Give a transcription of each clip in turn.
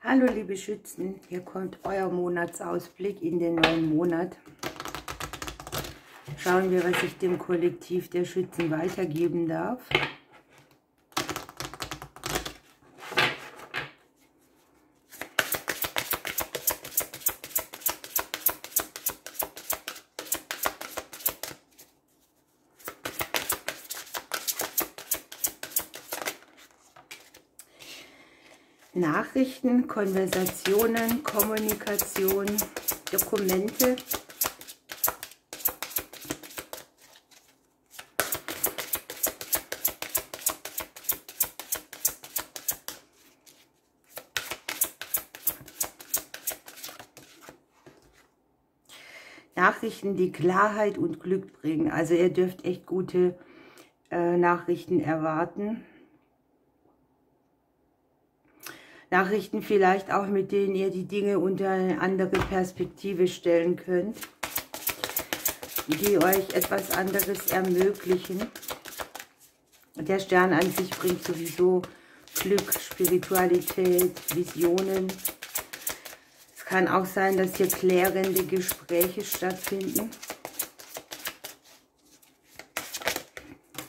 Hallo liebe Schützen, hier kommt euer Monatsausblick in den neuen Monat. Schauen wir, was ich dem Kollektiv der Schützen weitergeben darf. Nachrichten, Konversationen, Kommunikation, Dokumente. Nachrichten, die Klarheit und Glück bringen. Also ihr dürft echt gute Nachrichten erwarten. Nachrichten vielleicht auch, mit denen ihr die Dinge unter eine andere Perspektive stellen könnt, die euch etwas anderes ermöglichen. Der Stern an sich bringt sowieso Glück, Spiritualität, Visionen. Es kann auch sein, dass hier klärende Gespräche stattfinden.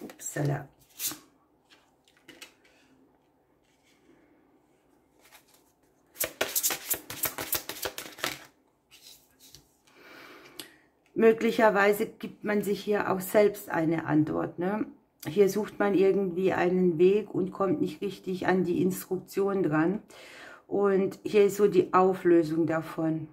Upsala. Möglicherweise gibt man sich hier auch selbst eine Antwort, ne? Hier sucht man irgendwie einen Weg und kommt nicht richtig an die Instruktion dran. Und hier ist so die Auflösung davon.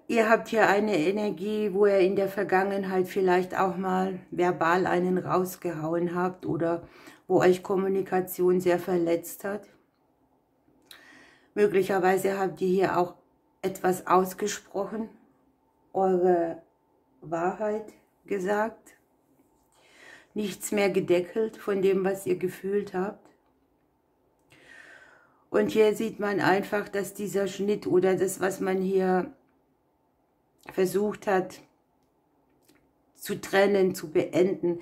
Ihr habt hier eine Energie, wo ihr in der Vergangenheit vielleicht auch mal verbal einen rausgehauen habt oder wo euch Kommunikation sehr verletzt hat. Möglicherweise habt ihr hier auch etwas ausgesprochen, eure Wahrheit gesagt, nichts mehr gedeckelt von dem, was ihr gefühlt habt. Und hier sieht man einfach, dass dieser Schnitt oder das, was man hier versucht hat zu trennen, zu beenden,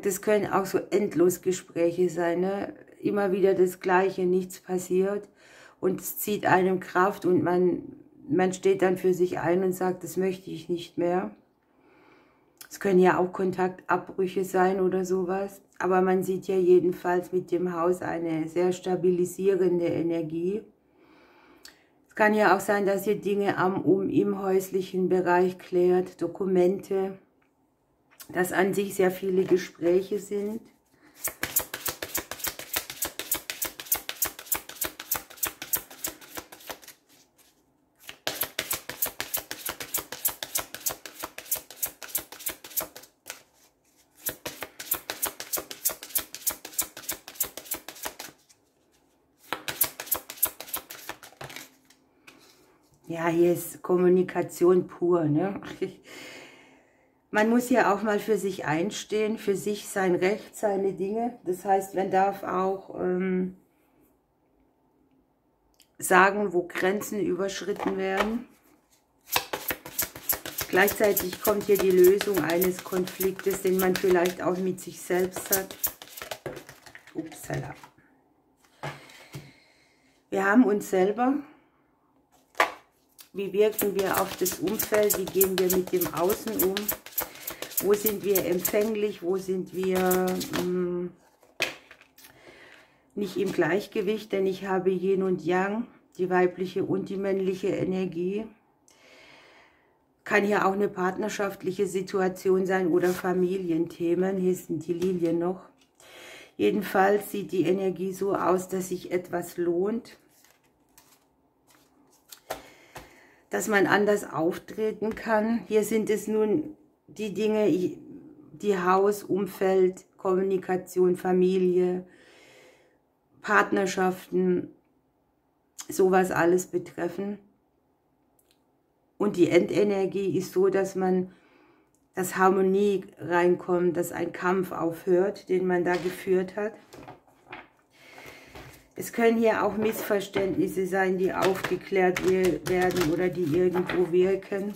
das können auch so Endlosgespräche sein, ne? Immer wieder das Gleiche, nichts passiert und es zieht einem Kraft und man steht dann für sich ein und sagt, das möchte ich nicht mehr. Es können ja auch Kontaktabbrüche sein oder sowas, aber man sieht ja jedenfalls mit dem Haus eine sehr stabilisierende Energie. Kann ja auch sein, dass ihr Dinge im häuslichen Bereich klärt, Dokumente, dass an sich sehr viele Gespräche sind. Ja, hier ist Kommunikation pur, ne? Man muss ja auch mal für sich einstehen, für sich sein Recht, seine Dinge. Das heißt, man darf auch sagen, wo Grenzen überschritten werden. Gleichzeitig kommt hier die Lösung eines Konfliktes, den man vielleicht auch mit sich selbst hat. Upsala. Wir haben uns selber. Wie wirken wir auf das Umfeld? Wie gehen wir mit dem Außen um? Wo sind wir empfänglich? Wo sind wir nicht im Gleichgewicht? Denn ich habe Yin und Yang, die weibliche und die männliche Energie. Kann hier auch eine partnerschaftliche Situation sein oder Familienthemen. Hier sind die Lilien noch. Jedenfalls sieht die Energie so aus, dass sich etwas lohnt, dass man anders auftreten kann. Hier sind es nun die Dinge, die Haus, Umfeld, Kommunikation, Familie, Partnerschaften, sowas alles betreffen. Und die Endenergie ist so, dass Harmonie reinkommt, dass ein Kampf aufhört, den man da geführt hat. Es können hier auch Missverständnisse sein, die aufgeklärt werden oder die irgendwo wirken.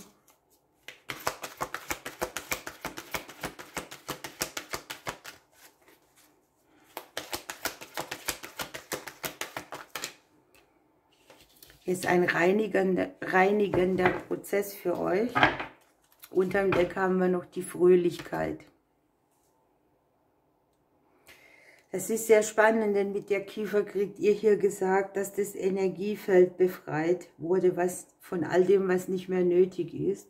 Hier ist ein reinigender Prozess für euch. Unterm Deck haben wir noch die Fröhlichkeit. Es ist sehr spannend, denn mit der Kiefer kriegt ihr hier gesagt, dass das Energiefeld befreit wurde, von all dem, was nicht mehr nötig ist.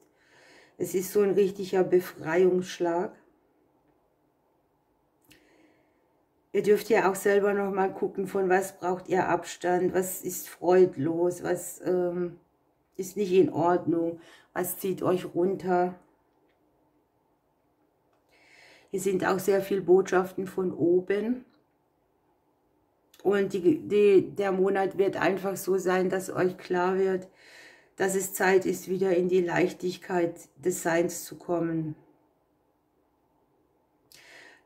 Es ist so ein richtiger Befreiungsschlag. Ihr dürft ja auch selber noch mal gucken, von was braucht ihr Abstand, was ist freudlos, was ist nicht in Ordnung, was zieht euch runter. Hier sind auch sehr viele Botschaften von oben. Und der Monat wird einfach so sein, dass euch klar wird, dass es Zeit ist, wieder in die Leichtigkeit des Seins zu kommen.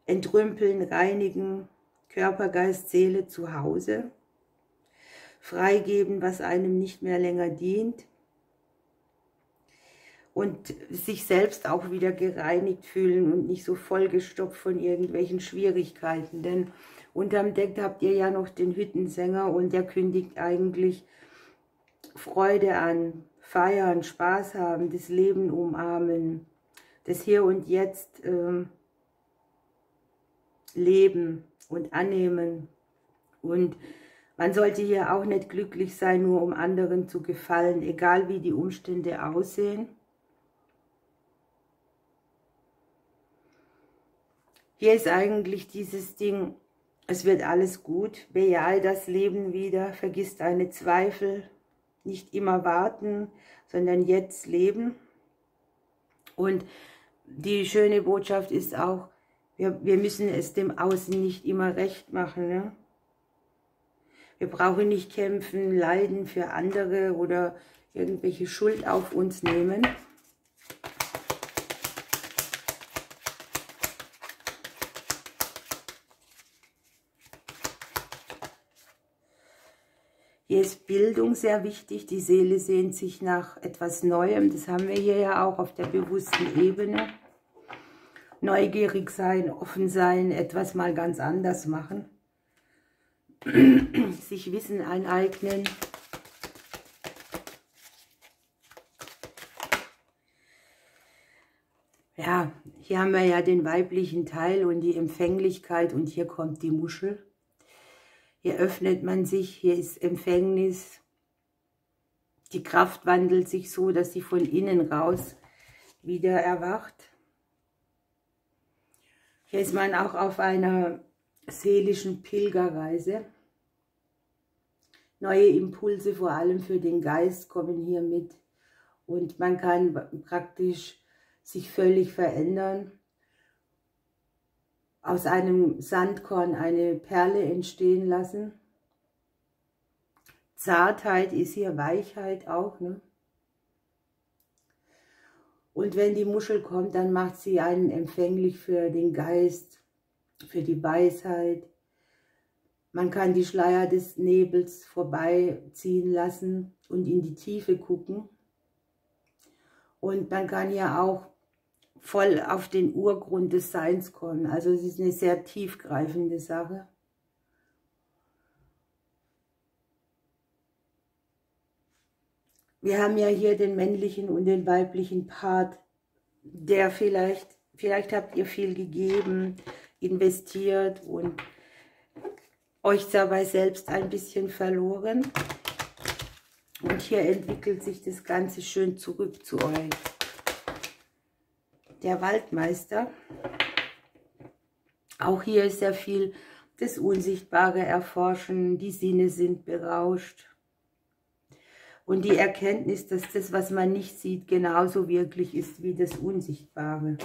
Entrümpeln, reinigen, Körper, Geist, Seele zu Hause. Freigeben, was einem nicht mehr länger dient. Und sich selbst auch wieder gereinigt fühlen und nicht so vollgestopft von irgendwelchen Schwierigkeiten. Denn unterm Deck habt ihr ja noch den Hüttensänger und der kündigt eigentlich Freude an, feiern, Spaß haben, das Leben umarmen, das Hier und Jetzt leben und annehmen. Und man sollte hier auch nicht glücklich sein, nur um anderen zu gefallen, egal wie die Umstände aussehen. Hier ist eigentlich dieses Ding, es wird alles gut, bejahe das Leben wieder, vergiss deine Zweifel, nicht immer warten, sondern jetzt leben. Und die schöne Botschaft ist auch, wir müssen es dem Außen nicht immer recht machen. Ne? Wir brauchen nicht kämpfen, leiden für andere oder irgendwelche Schuld auf uns nehmen. Hier ist Bildung sehr wichtig, die Seele sehnt sich nach etwas Neuem, das haben wir hier ja auch auf der bewussten Ebene. Neugierig sein, offen sein, etwas mal ganz anders machen, sich Wissen aneignen. Ja, hier haben wir ja den weiblichen Teil und die Empfänglichkeit und hier kommt die Muschel. Hier öffnet man sich, hier ist Empfängnis. Die Kraft wandelt sich so, dass sie von innen raus wieder erwacht. Hier ist man auch auf einer seelischen Pilgerreise. Neue Impulse, vor allem für den Geist, kommen hier mit. Und man kann praktisch sich völlig verändern. Aus einem Sandkorn eine Perle entstehen lassen. Zartheit ist hier Weichheit auch. Ne? Und wenn die Muschel kommt, dann macht sie einen empfänglich für den Geist, für die Weisheit. Man kann die Schleier des Nebels vorbeiziehen lassen und in die Tiefe gucken. Und man kann ja auch voll auf den Urgrund des Seins kommen. Also es ist eine sehr tiefgreifende Sache. Wir haben ja hier den männlichen und den weiblichen Part, der vielleicht habt ihr viel gegeben, investiert und euch dabei selbst ein bisschen verloren. Und hier entwickelt sich das Ganze schön zurück zu euch. Der Waldmeister. Auch hier ist sehr viel das Unsichtbare erforschen, die Sinne sind berauscht. Und die Erkenntnis, dass das, was man nicht sieht, genauso wirklich ist wie das Unsichtbare.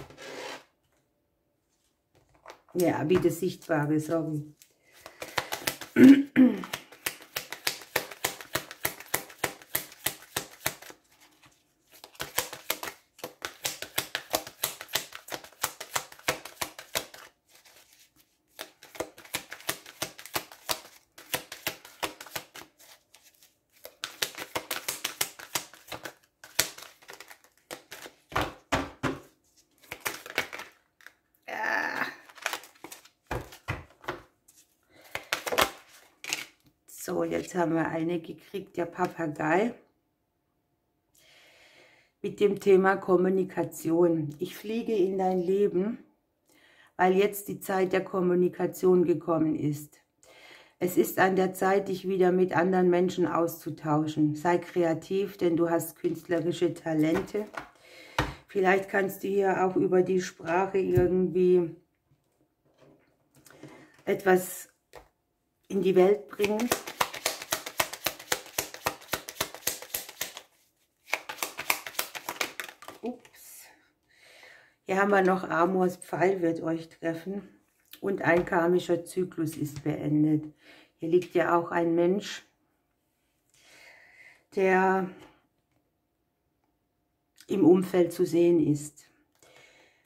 Ja, wie das Sichtbare, sorry. So, jetzt haben wir eine gekriegt, der Papagei, mit dem Thema Kommunikation. Ich fliege in dein Leben, weil jetzt die Zeit der Kommunikation gekommen ist. Es ist an der Zeit, dich wieder mit anderen Menschen auszutauschen. Sei kreativ, denn du hast künstlerische Talente. Vielleicht kannst du hier auch über die Sprache irgendwie etwas in die Welt bringen. Ups. Hier haben wir noch Amors Pfeil wird euch treffen und ein karmischer Zyklus ist beendet. Hier liegt ja auch ein Mensch, der im Umfeld zu sehen ist.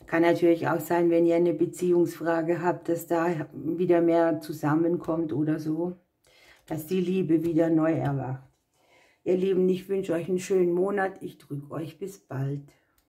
Kann natürlich auch sein, wenn ihr eine Beziehungsfrage habt, dass da wieder mehr zusammenkommt oder so, dass die Liebe wieder neu erwacht. Ihr Lieben, ich wünsche euch einen schönen Monat. Ich drücke euch bis bald.